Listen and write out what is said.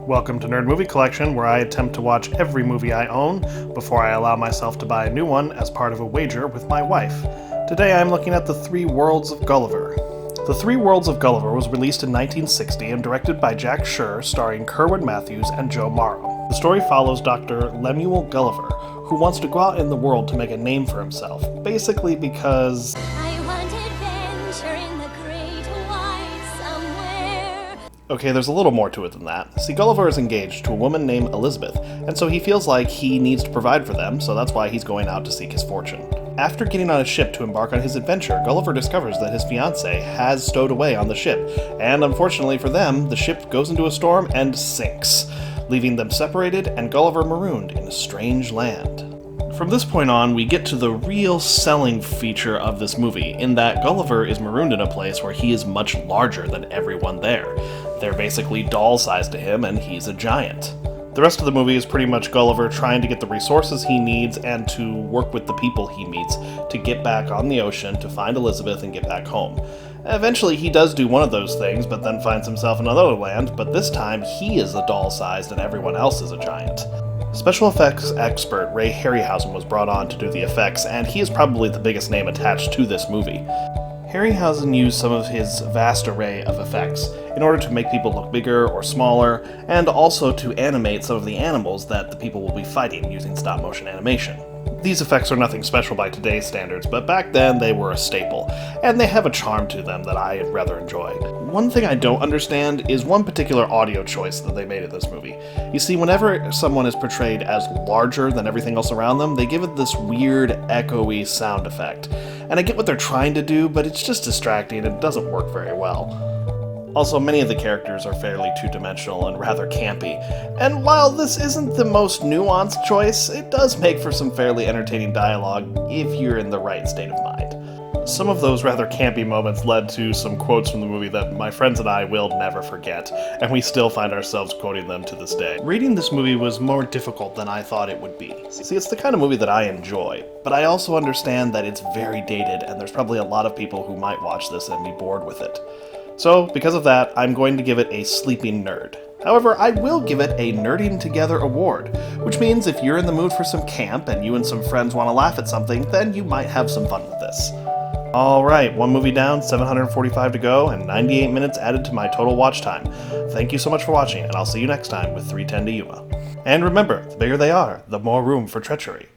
Welcome to Nerd Movie Collection, where I attempt to watch every movie I own before I allow myself to buy a new one as part of a wager with my wife. Today I'm looking at The Three Worlds of Gulliver. The Three Worlds of Gulliver was released in 1960 and directed by Jack Schur, starring Kerwin Matthews and Joe Morrow. The story follows Dr. Lemuel Gulliver, who wants to go out in the world to make a name for himself, basically because okay, there's a little more to it than that. See, Gulliver is engaged to a woman named Elizabeth, and so he feels like he needs to provide for them, so that's why he's going out to seek his fortune. After getting on a ship to embark on his adventure, Gulliver discovers that his fiancée has stowed away on the ship, and unfortunately for them, the ship goes into a storm and sinks, leaving them separated and Gulliver marooned in a strange land. From this point on, we get to the real selling feature of this movie, in that Gulliver is marooned in a place where he is much larger than everyone there. They're basically doll-sized to him, and he's a giant. The rest of the movie is pretty much Gulliver trying to get the resources he needs and to work with the people he meets to get back on the ocean, to find Elizabeth and get back home. Eventually he does do one of those things, but then finds himself in another land, but this time he is a doll-sized and everyone else is a giant. Special effects expert Ray Harryhausen was brought on to do the effects, and he is probably the biggest name attached to this movie. Harryhausen used some of his vast array of effects in order to make people look bigger or smaller, and also to animate some of the animals that the people will be fighting using stop-motion animation. These effects are nothing special by today's standards, but back then they were a staple, and they have a charm to them that I rather enjoy. One thing I don't understand is one particular audio choice that they made in this movie. You see, whenever someone is portrayed as larger than everything else around them, they give it this weird, echoey sound effect. And I get what they're trying to do, but it's just distracting and it doesn't work very well. Also, many of the characters are fairly two-dimensional and rather campy, and while this isn't the most nuanced choice, it does make for some fairly entertaining dialogue if you're in the right state of mind. Some of those rather campy moments led to some quotes from the movie that my friends and I will never forget, and we still find ourselves quoting them to this day. Reading this movie was more difficult than I thought it would be. See, it's the kind of movie that I enjoy, but I also understand that it's very dated, and there's probably a lot of people who might watch this and be bored with it. So, because of that, I'm going to give it a sleeping nerd. However, I will give it a Nerding Together award, which means if you're in the mood for some camp and you and some friends want to laugh at something, then you might have some fun with this. Alright, one movie down, 745 to go, and 98 minutes added to my total watch time. Thank you so much for watching, and I'll see you next time with 310 to Yuma. And remember, the bigger they are, the more room for treachery.